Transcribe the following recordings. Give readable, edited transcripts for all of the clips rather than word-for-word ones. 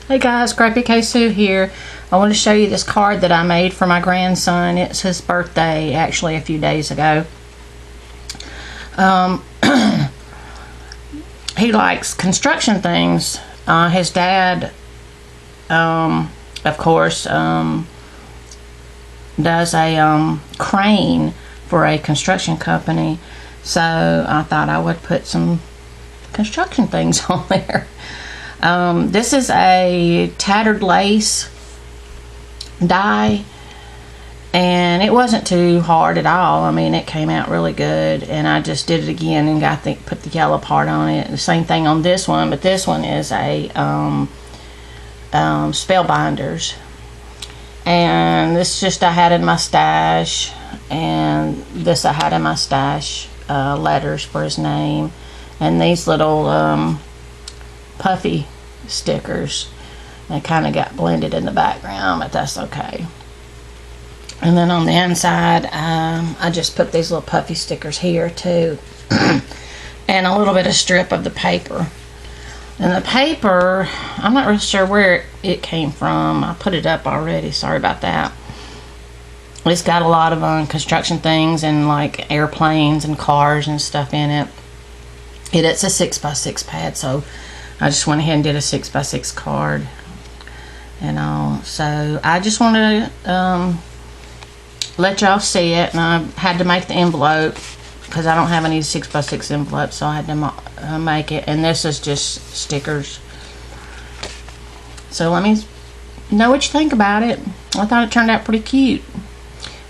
Hey guys, Scrappy K Sue here. I want to show you this card that I made for my grandson. It's his birthday, actually a few days ago. He likes construction things. His dad, of course, does a crane for a construction company. So I thought I would put some construction things on there. This is a tattered lace die, and it wasn't too hard at all. I mean, it came out really good, and I just did it again and put the yellow part on it. The same thing on this one, but this one is a spellbinders, and this just I had in my stash, and this I had in my stash, letters for his name, and these little puffy stickers. They kind of got blended in the background, but that's okay. And then on the inside, I just put these little puffy stickers here too, and a little bit of strip of the paper. And the paper, I'm not really sure where it came from. I put it up already, sorry about that. It's got a lot of construction things and like airplanes and cars and stuff in it. It's a 6x6 pad, so I just went ahead and did a 6x6 card and all. So I just wanted to let y'all see it, and I had to make the envelope because I don't have any 6x6 envelopes, so I had to make it. And this is just stickers. So let me know what you think about it. I thought it turned out pretty cute.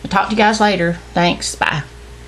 I'll talk to you guys later. Thanks. Bye.